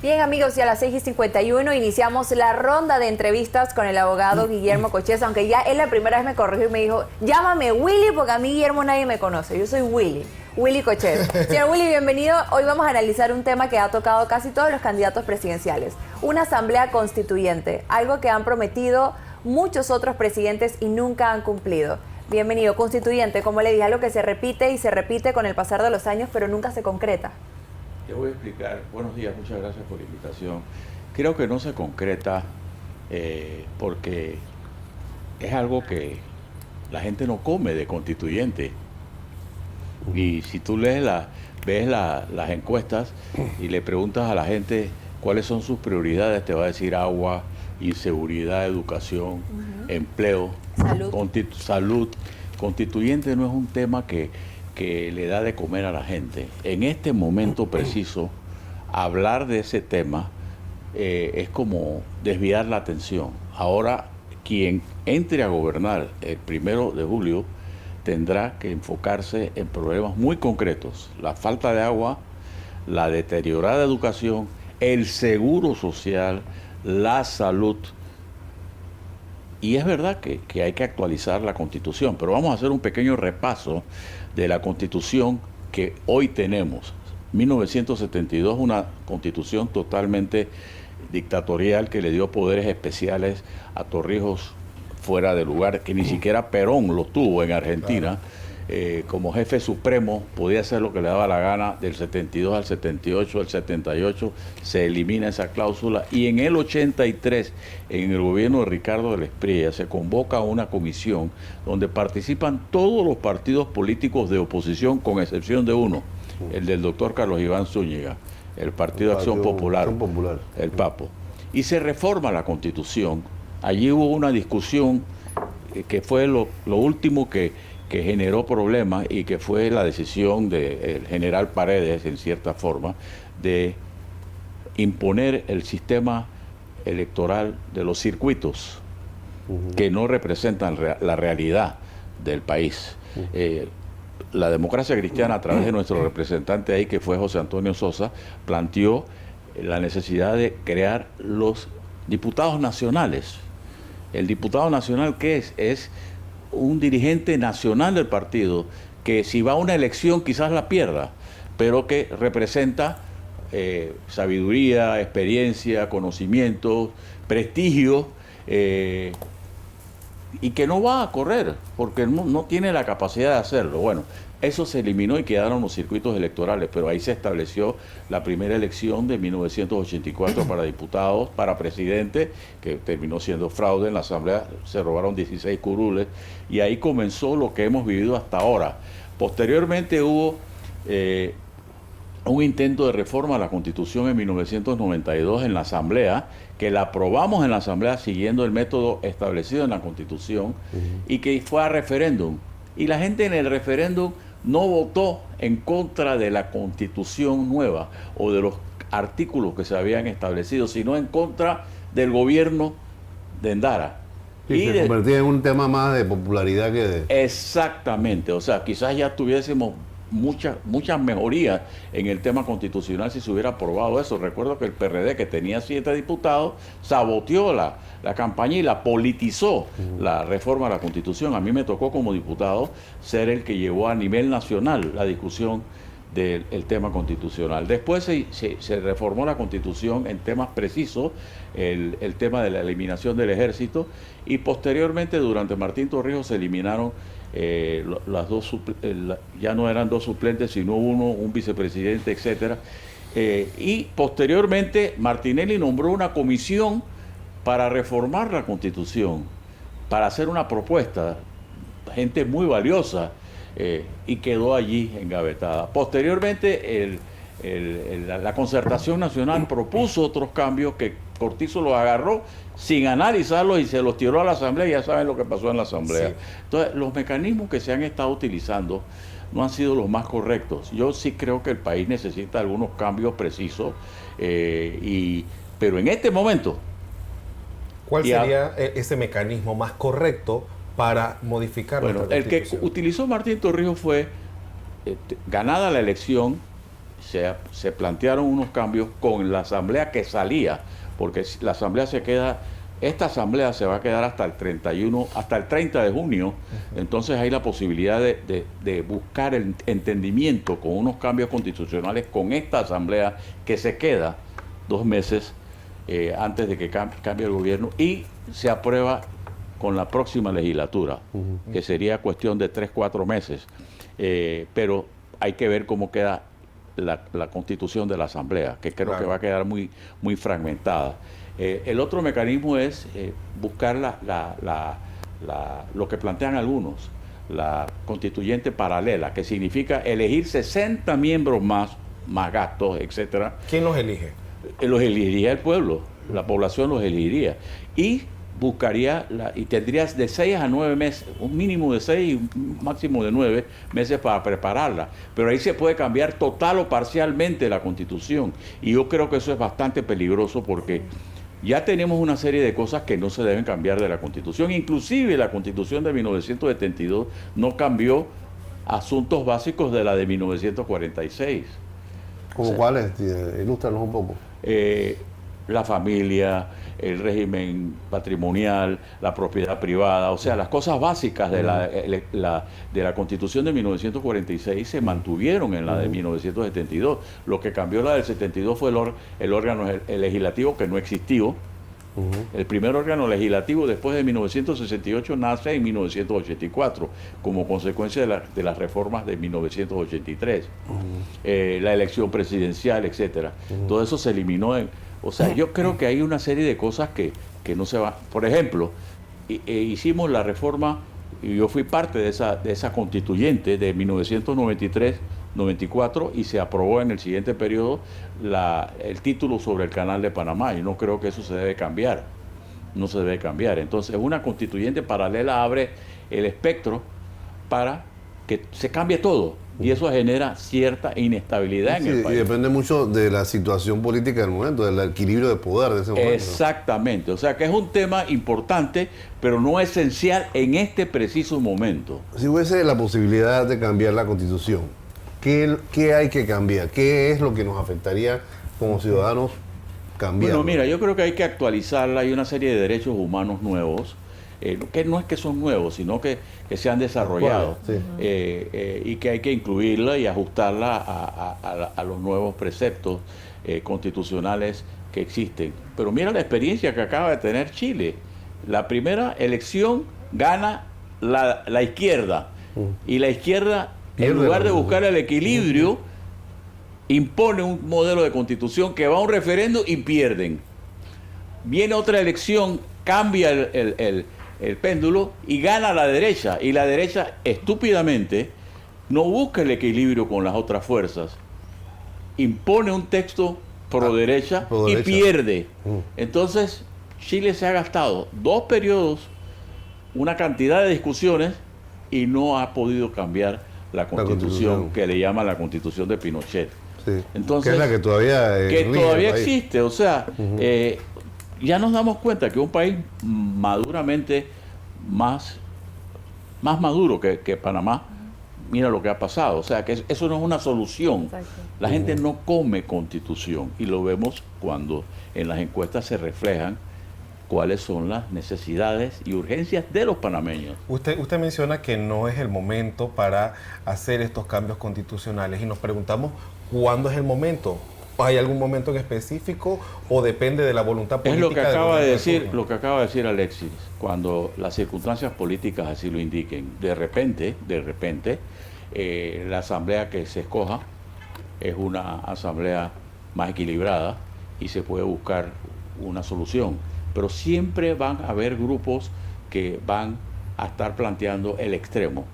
Bien, amigos, y a las 6:51 iniciamos la ronda de entrevistas con el abogado Guillermo Cocheza, aunque ya él la primera vez me corrigió y me dijo, llámame Willy, porque a mí Guillermo nadie me conoce, yo soy Willy Cocheza. Señor Willy, bienvenido. Hoy vamos a analizar un tema que ha tocado casi todos los candidatos presidenciales, una asamblea constituyente, algo que han prometido muchos otros presidentes y nunca han cumplido. Bienvenido, constituyente, como le dije, algo que se repite y se repite con el pasar de los años, pero nunca se concreta. Te voy a explicar. Buenos días, muchas gracias por la invitación. Creo que no se concreta porque es algo que la gente no come de constituyente. Y si tú ves las encuestas y le preguntas a la gente cuáles son sus prioridades, te va a decir agua, inseguridad, educación, empleo, salud. Constituyente no es un tema que le da de comer a la gente. En este momento preciso, hablar de ese tema es como desviar la atención. Ahora, quien entre a gobernar el 1 de julio tendrá que enfocarse en problemas muy concretos: la falta de agua, la deteriorada educación, el seguro social, la salud. Y es verdad que hay que actualizar la Constitución, pero vamos a hacer un pequeño repaso de la Constitución que hoy tenemos. 1972, una Constitución totalmente dictatorial que le dio poderes especiales a Torrijos fuera de lugar, que ni siquiera Perón lo tuvo en Argentina. Claro. Como jefe supremo podía hacer lo que le daba la gana. Del 72 al 78, al 78 se elimina esa cláusula, y en el 83, en el gobierno de Ricardo de la Espriella, se convoca una comisión donde participan todos los partidos políticos de oposición, con excepción de uno, el del doctor Carlos Iván Zúñiga, el Partido de Acción Popular, el Papo, y se reforma la Constitución. Allí hubo una discusión que fue lo último que generó problemas, y que fue la decisión del general Paredes, en cierta forma, de imponer el sistema electoral de los circuitos, que no representan la realidad del país. La democracia cristiana, a través de nuestro representante ahí, que fue José Antonio Sosa, planteó la necesidad de crear los diputados nacionales. El diputado nacional, ¿qué es? Es un dirigente nacional del partido que, si va a una elección, quizás la pierda, pero que representa sabiduría, experiencia, conocimiento, prestigio, y que no va a correr porque no tiene la capacidad de hacerlo. Bueno, eso se eliminó y quedaron los circuitos electorales, pero ahí se estableció la primera elección de 1984 para diputados, para presidente, que terminó siendo fraude. En la Asamblea se robaron 16 curules, y ahí comenzó lo que hemos vivido hasta ahora. Posteriormente hubo un intento de reforma a la Constitución en 1992 en la Asamblea, que la aprobamos en la Asamblea siguiendo el método establecido en la Constitución, y que fue a referéndum. Y la gente en el referéndum no votó en contra de la Constitución nueva o de los artículos que se habían establecido, sino en contra del gobierno de Endara. Y se convertía en un tema más de popularidad que de... Exactamente, o sea, quizás ya tuviésemos muchas mejorías en el tema constitucional si se hubiera aprobado eso. Recuerdo que el PRD, que tenía 7 diputados, saboteó la campaña y la politizó, la reforma a la Constitución. A mí me tocó, como diputado, ser el que llevó a nivel nacional la discusión del tema constitucional. Después se reformó la Constitución en temas precisos, el tema de la eliminación del ejército, y posteriormente, durante Martín Torrijos, se eliminaron ya no eran 2 suplentes, sino uno, un vicepresidente, etcétera. Y posteriormente Martinelli nombró una comisión para reformar la Constitución, para hacer una propuesta, gente muy valiosa, y quedó allí engavetada. Posteriormente la Concertación Nacional propuso otros cambios que Cortizo los agarró sin analizarlos y se los tiró a la Asamblea, y ya saben lo que pasó en la Asamblea. Sí. Entonces, los mecanismos que se han estado utilizando no han sido los más correctos. Yo sí creo que el país necesita algunos cambios precisos, pero en este momento... ¿Cuál sería ese mecanismo más correcto para modificar? Bueno, el que utilizó Martín Torrijos fue, ganada la elección, se plantearon unos cambios con la asamblea que salía, porque la asamblea esta asamblea se va a quedar hasta el 30 de junio, entonces hay la posibilidad de buscar el entendimiento con unos cambios constitucionales con esta asamblea que se queda 2 meses antes de que cambie el gobierno y se aprueba con la próxima legislatura, que sería cuestión de 3-4 meses. Pero hay que ver cómo queda la constitución de la asamblea, que creo que va a quedar muy, muy fragmentada. El otro mecanismo es buscar lo que plantean algunos, la constituyente paralela, que significa elegir 60 miembros más gastos, etcétera. ¿Quién los elige? Los elegiría el pueblo, la población los elegiría. Y buscaría, y tendrías de 6 a 9 meses, un mínimo de 6 y un máximo de 9 meses para prepararla. Pero ahí se puede cambiar total o parcialmente la Constitución. Y yo creo que eso es bastante peligroso porque ya tenemos una serie de cosas que no se deben cambiar de la Constitución. Inclusive la Constitución de 1972 no cambió asuntos básicos de la de 1946. ¿Cómo cuáles? Ilústranos un poco. La familia, el régimen patrimonial, la propiedad privada, o sea, las cosas básicas de la Constitución de 1946 se mantuvieron en la de 1972. Lo que cambió la del 72 fue el órgano legislativo, que no existió. El primer órgano legislativo después de 1968 nace en 1984 como consecuencia de las reformas de 1983. La elección presidencial, etcétera. Todo eso se eliminó. O sea, yo creo que hay una serie de cosas que no se van. Por ejemplo, hicimos la reforma, y yo fui parte de esa constituyente de 1993-94 y se aprobó en el siguiente periodo el título sobre el Canal de Panamá. Y no creo que eso se debe cambiar. No se debe cambiar. Entonces, una constituyente paralela abre el espectro para que se cambie todo. Y eso genera cierta inestabilidad en el país. Y depende mucho de la situación política del momento, del equilibrio de poder de ese momento. Exactamente. O sea que es un tema importante, pero no esencial en este preciso momento. Si hubiese la posibilidad de cambiar la Constitución, ¿qué hay que cambiar? ¿Qué es lo que nos afectaría como ciudadanos cambiar? Bueno, mira, yo creo que hay que actualizarla. Hay una serie de derechos humanos nuevos, que no es que son nuevos, sino que se han desarrollado, sí. Y que hay que incluirla y ajustarla a los nuevos preceptos constitucionales que existen. Pero mira la experiencia que acaba de tener Chile. La primera elección gana la izquierda, y la izquierda, en lugar de buscar el equilibrio, impone un modelo de constitución que va a un referendo y pierden. Viene otra elección, cambia el péndulo y gana la derecha. Y la derecha, estúpidamente, no busca el equilibrio con las otras fuerzas. Impone un texto pro derecha y pierde. Entonces, Chile se ha gastado 2 periodos, una cantidad de discusiones, y no ha podido cambiar la constitución que le llama la Constitución de Pinochet. Sí. Entonces, que es la que todavía existe. O sea, ya nos damos cuenta que un país maduramente más maduro que Panamá, mira lo que ha pasado. O sea, que eso no es una solución. Exacto. La gente no come constitución, y lo vemos cuando en las encuestas se reflejan cuáles son las necesidades y urgencias de los panameños. Usted menciona que no es el momento para hacer estos cambios constitucionales, y nos preguntamos cuándo es el momento. ¿Hay algún momento en específico o depende de la voluntad política? Es lo que acaba de decir Alexis, cuando las circunstancias políticas así lo indiquen. De repente, la asamblea que se escoja es una asamblea más equilibrada y se puede buscar una solución. Pero siempre van a haber grupos que van a estar planteando el extremo.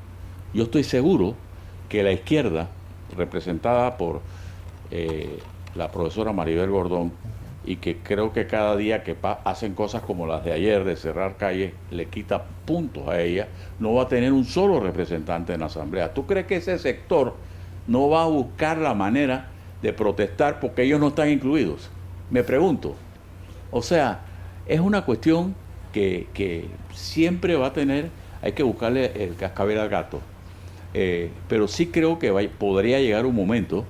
Yo estoy seguro que la izquierda, representada por la profesora Maribel Gordón, y que creo que cada día que hacen cosas como las de ayer, de cerrar calles, le quita puntos a ella, no va a tener un solo representante en la asamblea. ¿Tú crees que ese sector no va a buscar la manera de protestar porque ellos no están incluidos? Me pregunto. O sea, es una cuestión que siempre va a tener, hay que buscarle el cascabel al gato. Pero sí creo que podría llegar un momento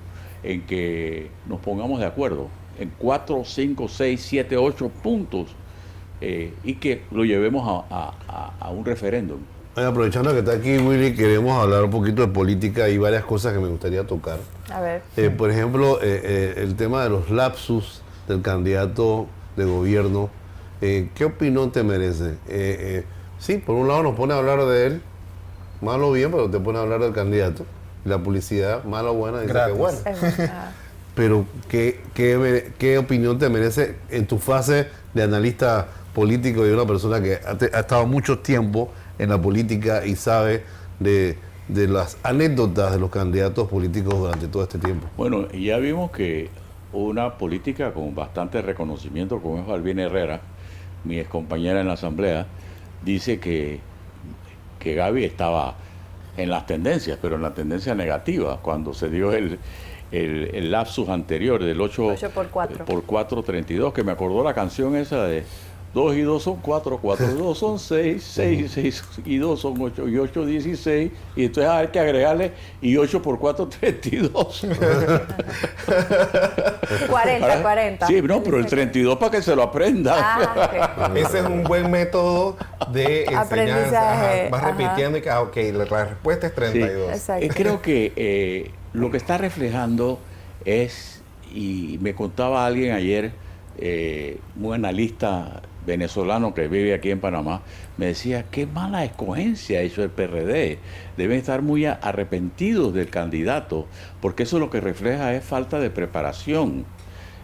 en que nos pongamos de acuerdo en 4, 5, 6, 7, 8 puntos y que lo llevemos a un referéndum. Aprovechando que está aquí Willy, queremos hablar un poquito de política y varias cosas que me gustaría tocar. A ver. Por ejemplo, el tema de los lapsus del candidato de gobierno. ¿Qué opinión te merece? Sí, por un lado nos pone a hablar de él, mal o bien, pero te pone a hablar del candidato. Y la publicidad, mala o buena, dice Gratis. que buena. Es verdad. Pero, ¿qué opinión te merece en tu fase de analista político y una persona que ha estado mucho tiempo en la política y sabe de las anécdotas de los candidatos políticos durante todo este tiempo? Bueno, ya vimos que una política con bastante reconocimiento, como es Balbina Herrera, mi excompañera en la asamblea, dice que Gaby estaba en las tendencias, pero en la tendencia negativa, cuando se dio el lapsus anterior del 8 por 4. por 4:32, que me acordó la canción esa de 2 y 2 son 4, 4 y 2 son 6, 6 y 2 son 8, y 8, 16, y entonces hay que agregarle, y 8 por 4, 32. 40. Sí, no, pero el 32 para que se lo aprenda. Ah, ok. Ese es un buen método de enseñanza. Aprendizaje, Ajá, vas ajá. repitiendo y que, ok, la respuesta es 32. Exacto. Creo que lo que está reflejando es, y me contaba alguien ayer, un analista venezolano que vive aquí en Panamá, me decía, qué mala escogencia hizo el PRD. Deben estar muy arrepentidos del candidato, porque eso lo que refleja es falta de preparación.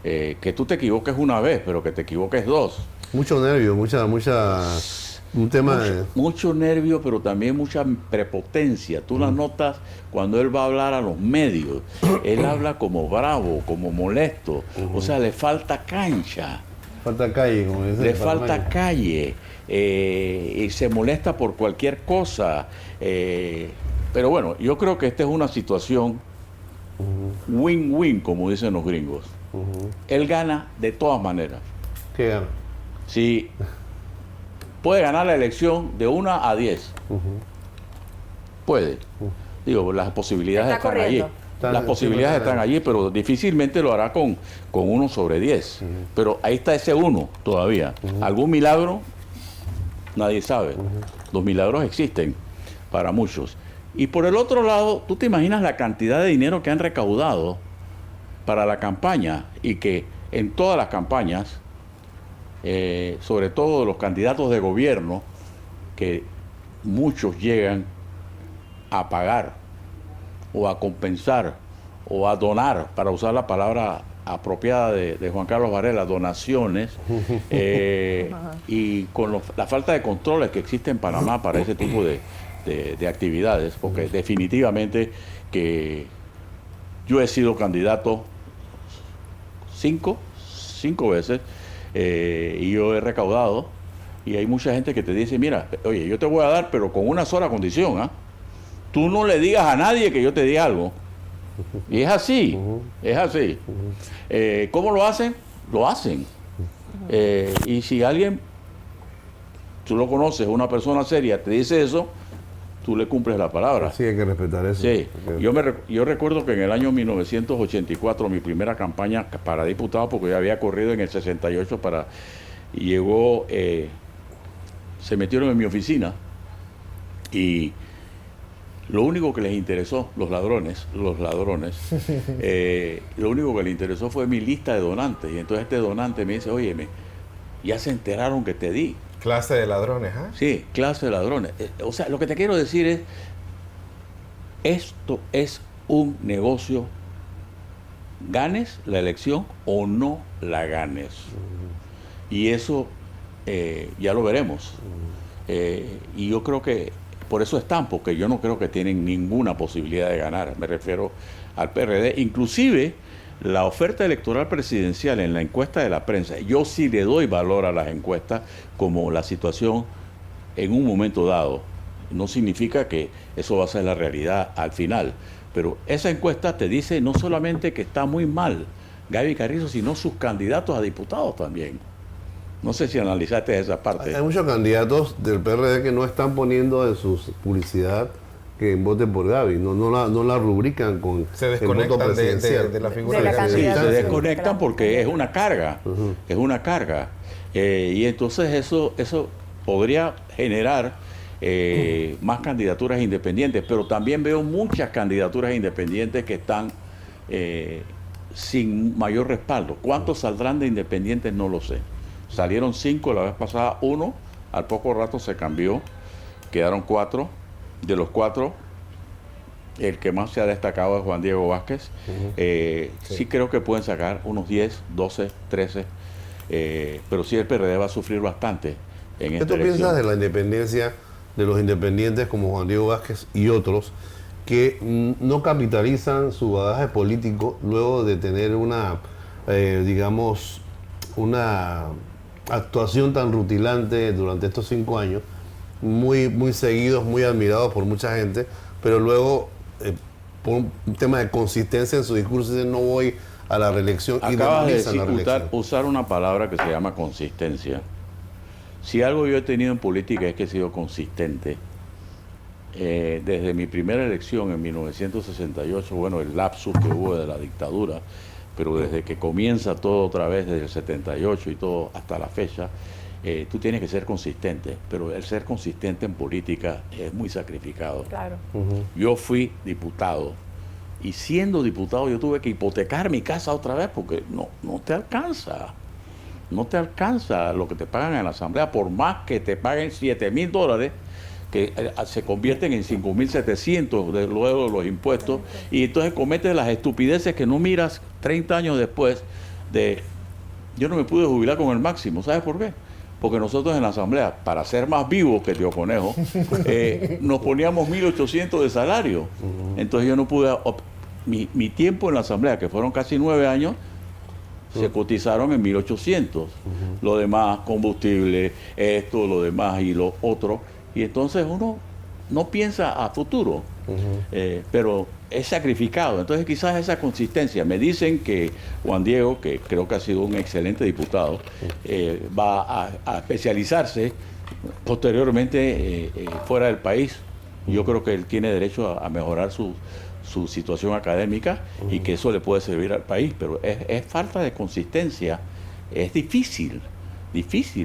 Que tú te equivoques una vez, pero que te equivoques dos. Mucho nervio, un tema de... Mucho nervio, pero también mucha prepotencia. Tú la notas cuando él va a hablar a los medios. Él habla como bravo, como molesto. O sea, le falta cancha. Falta calle, como dicen. Le falta calle. Y se molesta por cualquier cosa. Pero bueno, yo creo que esta es una situación win-win, como dicen los gringos. Él gana de todas maneras. ¿Qué gana? Si puede ganar la elección de 1 a 10. Puede. Digo, las posibilidades Está están allí. corriendo. Las posibilidades están allí, pero difícilmente lo hará con 1 sobre 10. Pero ahí está ese 1 todavía. ¿Algún milagro? Nadie sabe. Los milagros existen para muchos. Y por el otro lado, tú te imaginas la cantidad de dinero que han recaudado para la campaña, y que en todas las campañas, sobre todo los candidatos de gobierno, que muchos llegan a pagar o a compensar o a donar, para usar la palabra apropiada de Juan Carlos Varela, donaciones, y con la falta de controles que existe en Panamá para ese tipo de actividades, porque definitivamente que yo he sido candidato 5 veces, y yo he recaudado, y hay mucha gente que te dice, mira, oye, yo te voy a dar, pero con una sola condición, ¿ah? Tú no le digas a nadie que yo te di algo. Y es así, es así. ¿Cómo lo hacen? Lo hacen. Y si alguien, tú lo conoces, una persona seria, te dice eso, tú le cumples la palabra. Sí, hay que respetar eso. Sí, Porque- yo recuerdo que en el año 1984, mi primera campaña para diputado, porque yo había corrido en el 68 y llegó, se metieron en mi oficina, y lo único que les interesó, los ladrones, lo único que les interesó fue mi lista de donantes. Y entonces este donante me dice, óyeme, ya se enteraron que te di. Clase de ladrones, ¿ah? Sí, clase de ladrones. O sea, lo que te quiero decir es, esto es un negocio, ganes la elección o no la ganes. Y eso ya lo veremos. Y yo creo que por eso están, porque yo no creo que tienen ninguna posibilidad de ganar. Me refiero al PRD. Inclusive, la oferta electoral presidencial en la encuesta de la prensa, yo sí le doy valor a las encuestas como la situación en un momento dado. No significa que eso va a ser la realidad al final. Pero esa encuesta te dice no solamente que está muy mal Gaby Carrizo, sino sus candidatos a diputados también. No sé si analizaste esa parte. Hay muchos candidatos del PRD que no están poniendo en su publicidad que voten por Gaby, no la rubrican con Se el voto desconectan presidencial. de la figura De la de Sí, Gaby. se candidatura. desconectan porque es una carga, es una carga. Y entonces eso podría generar más candidaturas independientes, pero también veo muchas candidaturas independientes que están sin mayor respaldo. ¿Cuántos saldrán de independientes? No lo sé. Salieron 5 la vez pasada, 1, al poco rato se cambió, quedaron 4. De los 4, el que más se ha destacado es Juan Diego Vázquez. Sí creo que pueden sacar unos 10, 12, 13, pero sí el PRD va a sufrir bastante en ¿Qué esta tú elección. piensas de la independencia de los independientes como Juan Diego Vázquez y otros que no capitalizan su bagaje político luego de tener una, digamos, una actuación tan rutilante durante estos 5 años, muy seguidos, muy admirados por mucha gente, pero luego por un tema de consistencia en su discurso dicen no voy a la reelección y Acabas de demonizan la reelección? usar una palabra que se llama consistencia. Si algo yo he tenido en política es que he sido consistente. Desde mi primera elección en 1968, bueno, el lapsus que hubo de la dictadura, pero desde que comienza todo otra vez, desde el 78 y todo hasta la fecha, tú tienes que ser consistente, pero el ser consistente en política es muy sacrificado. Claro. Yo fui diputado y siendo diputado yo tuve que hipotecar mi casa otra vez porque no te alcanza. No te alcanza lo que te pagan en la asamblea, por más que te paguen $7,000, que se convierten en 5,700 luego de los impuestos, y entonces cometes las estupideces que no miras 30 años después de... Yo no me pude jubilar con el máximo, ¿sabes por qué? Porque nosotros en la asamblea, para ser más vivos que Tío Conejo, nos poníamos 1.800 de salario. Entonces yo no pude... Mi tiempo en la asamblea, que fueron casi 9 años, se cotizaron en 1.800. Lo demás, combustible, esto, lo demás y lo otro. Y entonces uno no piensa a futuro, pero es sacrificado. Entonces quizás esa consistencia. Me dicen que Juan Diego, que creo que ha sido un excelente diputado, va a especializarse posteriormente fuera del país. Yo creo que él tiene derecho a mejorar su situación académica y que eso le puede servir al país, pero es falta de consistencia. Es difícil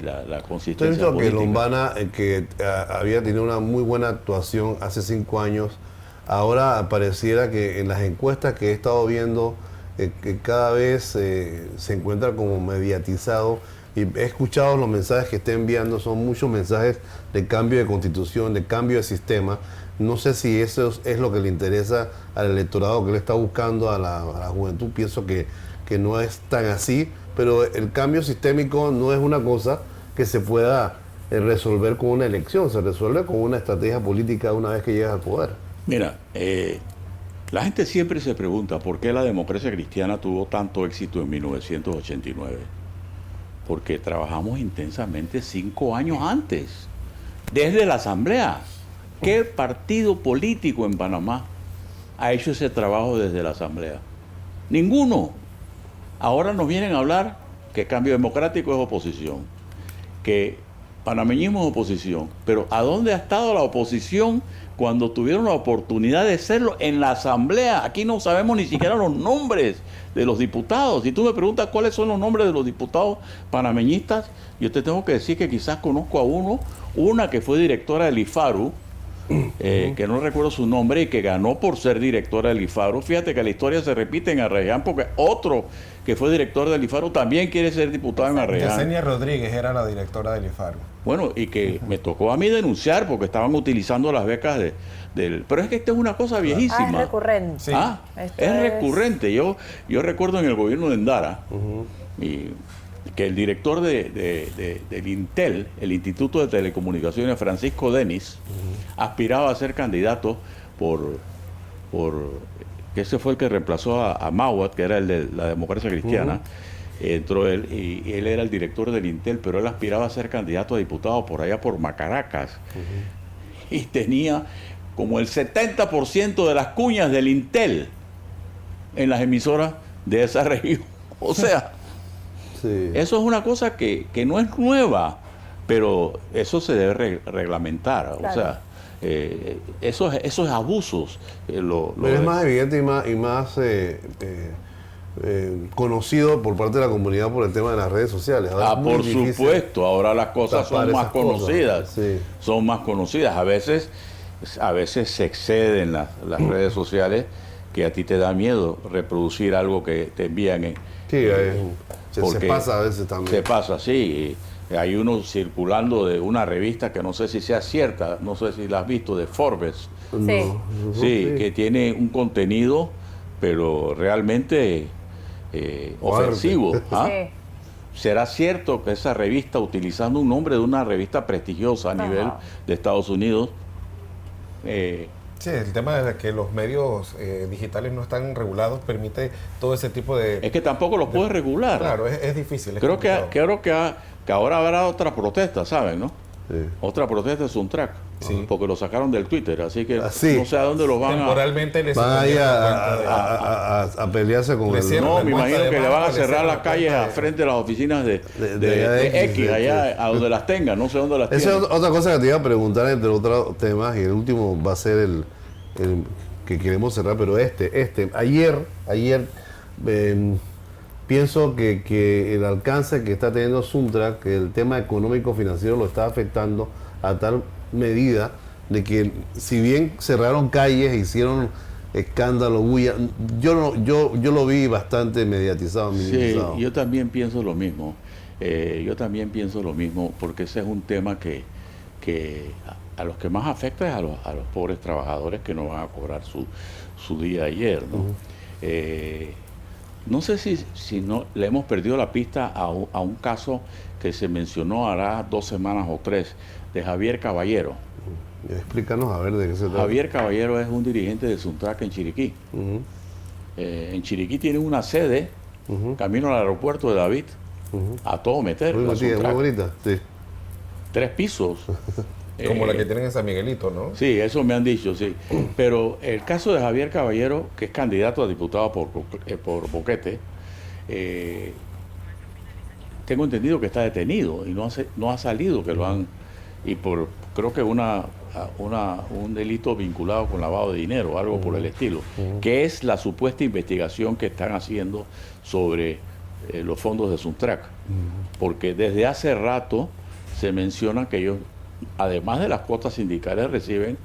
la Yo he consistencia visto que política. Lombana, que había tenido una muy buena actuación hace 5 años, ahora pareciera que en las encuestas que he estado viendo, que cada vez se encuentra como mediatizado, y he escuchado los mensajes que está enviando, son muchos mensajes de cambio de constitución, de cambio de sistema. No sé si eso es lo que le interesa al electorado que le está buscando a la juventud. Pienso que no es tan así, pero el cambio sistémico no es una cosa que se pueda resolver con una elección, se resuelve con una estrategia política una vez que llegas al poder. Mira, la gente siempre se pregunta por qué la democracia cristiana tuvo tanto éxito en 1989. Porque trabajamos intensamente 5 años antes, desde la asamblea. ¿Qué partido político en Panamá ha hecho ese trabajo desde la asamblea? Ninguno. Ahora nos vienen a hablar que Cambio Democrático es oposición, que panameñismo es oposición, pero ¿a dónde ha estado la oposición cuando tuvieron la oportunidad de serlo en la asamblea? Aquí no sabemos ni siquiera los nombres de los diputados. Si tú me preguntas cuáles son los nombres de los diputados panameñistas, yo te tengo que decir que quizás conozco a una que fue directora del IFARU, que no recuerdo su nombre y que ganó por ser directora del IFARU. Fíjate que la historia se repite en Arreján porque otro que fue director del IFARU también quiere ser diputado en Arreján. Yesenia Rodríguez era la directora del IFARU. Bueno, y que me tocó a mí denunciar porque estaban utilizando las becas del... Pero es que esta es una cosa viejísima. Es recurrente. Sí. Esto Es recurrente. Yo recuerdo en el gobierno de Endara, que el director del Intel, el Instituto de Telecomunicaciones, Francisco Denis, aspiraba a ser candidato que ese fue el que reemplazó a Mauat, que era el de la democracia cristiana. Entró él y él era el director del Intel, pero él aspiraba a ser candidato a diputado por allá por Macaracas. Y tenía como el 70% de las cuñas del Intel en las emisoras de esa región. O sea, Sí. eso es una cosa que no es nueva, pero eso se debe reglamentar. Claro. O sea, esos abusos. Pero es más evidente y más conocido por parte de la comunidad por el tema de las redes sociales. Ahora es muy por difícil supuesto, ahora las cosas tapar son más esas cosas. conocidas. Sí. Son más conocidas. A veces se exceden las redes sociales, que a ti te da miedo reproducir algo que te envían. Sí, se porque pasa a veces también. Se pasa, sí. Hay uno circulando de una revista que no sé si sea cierta, no sé si la has visto, de Forbes. Sí. Sí, que tiene un contenido, pero realmente ofensivo. ¿Ah? Sí. ¿Será cierto que esa revista, utilizando un nombre de una revista prestigiosa a nivel de Estados Unidos, Sí, el tema de que los medios digitales no están regulados permite todo ese tipo de... es que tampoco los puede regular? Claro, es difícil. Es Creo que complicado. ahora habrá otra protesta, ¿saben? ¿No? Sí. Otra protesta es un track, Sí. porque lo sacaron del Twitter, así que Así. no sé a dónde lo van a... Temporalmente les Van ahí cierran la cuenta de- a pelearse con Le el... cierran No, la me cuenta imagino de que le van a banco, le cerrar cierran las la calles cuenta a de- frente de las oficinas de X, X, allá a donde las tengan, no sé dónde las Esa tienen. es otra cosa que te iba a preguntar, entre otros temas, y el último va a ser el que queremos cerrar, pero ayer pienso que el alcance que está teniendo Suntra, que el tema económico financiero lo está afectando a tal medida de que, si bien cerraron calles, hicieron escándalo, bulla, yo lo vi bastante mediatizado, Sí, minimizado. yo también pienso lo mismo. Porque ese es un tema que a los que más afecta es a los pobres trabajadores que no van a cobrar su día ayer, ¿no? No sé si no le hemos perdido la pista a un caso que se mencionó hará 2 semanas o 3, de Javier Caballero. Explícanos a ver de qué se trata. Javier Caballero es un dirigente de Suntrack en Chiriquí. Ujú, En Chiriquí tiene una sede, ujú, camino al aeropuerto de David, ujú. a todo meter. Muy la bonita, muy Suntrack. bonita, sí. 3 pisos. Como la que tienen en San Miguelito, ¿no? Sí, eso me han dicho, sí. Pero el caso de Javier Caballero, que es candidato a diputado por Boquete, tengo entendido que está detenido y no ha salido, que lo han... Y creo que un delito vinculado con lavado de dinero, algo por el estilo, que es la supuesta investigación que están haciendo sobre los fondos de Suntrack. Porque desde hace rato se menciona que ellos, además de las cuotas sindicales, reciben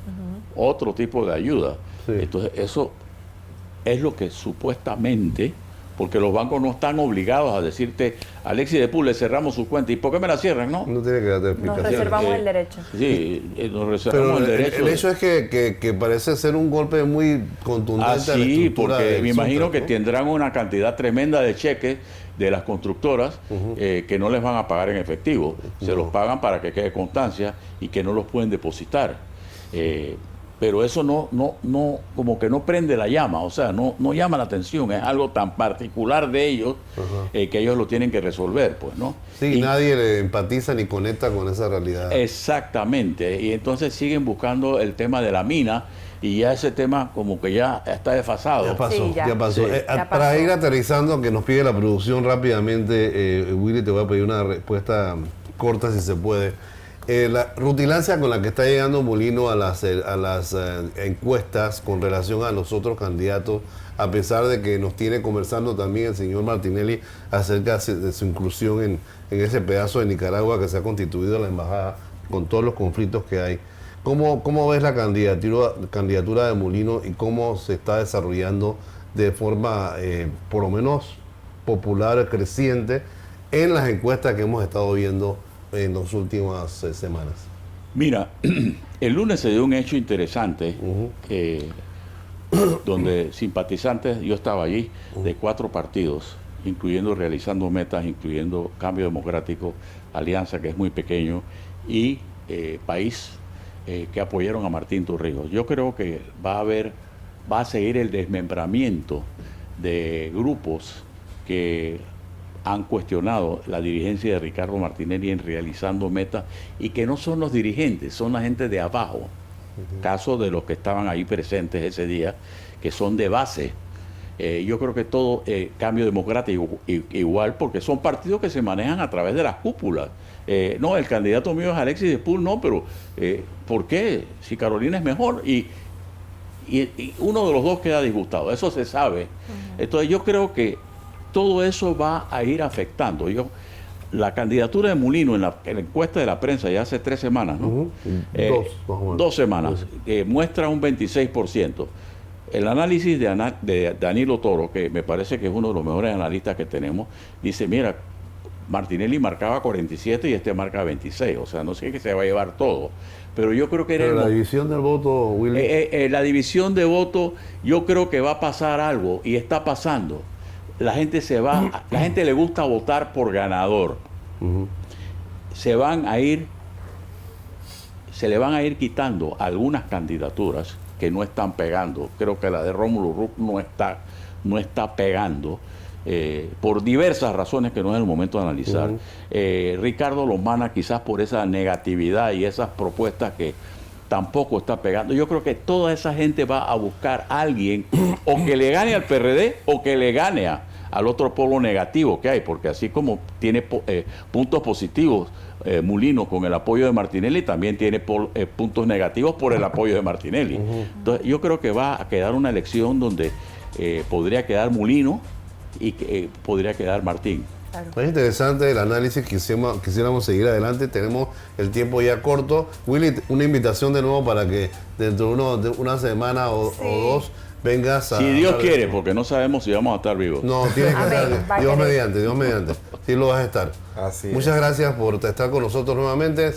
otro tipo de ayuda. Sí. Entonces, eso es lo que supuestamente, porque los bancos no están obligados a decirte, Alexis de Pul, le cerramos su cuenta. ¿Y por qué me la cierran? No. No tiene que darte Nos explicación. reservamos el derecho. Sí, nos Pero reservamos el derecho. el hecho es que parece ser un golpe muy contundente a la Sí, estructura porque del me imagino Suntrack, que ¿no? tendrán una cantidad tremenda de cheques de las constructoras que no les van a pagar en efectivo. Se los pagan para que quede constancia y que no los pueden depositar. Pero eso no, como que no prende la llama, o sea, no llama la atención, es algo tan particular de ellos que ellos lo tienen que resolver, pues, ¿no? Sí, Y- nadie le empatiza ni conecta con esa realidad. Exactamente, y entonces siguen buscando el tema de la mina y ya ese tema como que ya está desfasado. Ya pasó, Sí, ya pasó. Sí. Ya Para pasó. ir aterrizando, que nos pide la producción rápidamente, Willy, te voy a pedir una respuesta corta si se puede. La rutilancia con la que está llegando Molino a las encuestas con relación a los otros candidatos, a pesar de que nos tiene conversando también el señor Martinelli acerca de su inclusión en ese pedazo de Nicaragua que se ha constituido la embajada, con todos los conflictos que hay. ¿Cómo ves la candidatura de Molino y cómo se está desarrollando de forma, por lo menos, popular, creciente, en las encuestas que hemos estado viendo en las últimas semanas? Mira, el lunes se dio un hecho interesante donde simpatizantes, yo estaba allí, de 4 partidos, incluyendo Realizando Metas, incluyendo Cambio Democrático, Alianza, que es muy pequeño, y País, que apoyaron a Martín Torrijos. Yo creo que va a seguir el desmembramiento de grupos que han cuestionado la dirigencia de Ricardo Martinelli en Realizando Metas y que no son los dirigentes, son la gente de abajo. Caso de los que estaban ahí presentes ese día, que son de base. Yo creo que todo cambio democrático igual, porque son partidos que se manejan a través de las cúpulas. No, el candidato mío es Alexis Despul, no, pero ¿por qué? Si Carolina es mejor y uno de los dos queda disgustado, eso se sabe. Entonces yo creo que todo eso va a ir afectando. La candidatura de Mulino en la encuesta de la prensa ya hace 3 semanas, ¿no? Dos semanas, muestra un 26%. El análisis de Danilo Toro, que me parece que es uno de los mejores analistas que tenemos, dice, mira, Martinelli marcaba 47 y este marca 26, o sea, no sé qué se va a llevar todo, pero yo creo que era la división del voto, Willy. la división de voto, yo creo que va a pasar algo y está pasando. La gente la gente le gusta votar por ganador. Se le van a ir quitando algunas candidaturas que no están pegando. Creo que la de Rómulo Rux no está pegando. Por diversas razones que no es el momento de analizar. Ricardo Lombana quizás por esa negatividad y esas propuestas que tampoco está pegando. Yo creo que toda esa gente va a buscar a alguien o que le gane al PRD o que le gane al otro polo negativo que hay, porque así como tiene puntos positivos Mulino con el apoyo de Martinelli, también tiene puntos negativos por el apoyo de Martinelli. Entonces yo creo que va a quedar una elección donde podría quedar Mulino y podría quedar Martín. Claro. Es interesante el análisis, quisiéramos seguir adelante, tenemos el tiempo ya corto. Willy, una invitación de nuevo para que dentro de una semana o dos vengas a... Si Dios quiere, porque no sabemos si vamos a estar vivos. No, tienes que estar, Dios mediante, sí lo vas a estar. Así es. Muchas gracias por estar con nosotros nuevamente.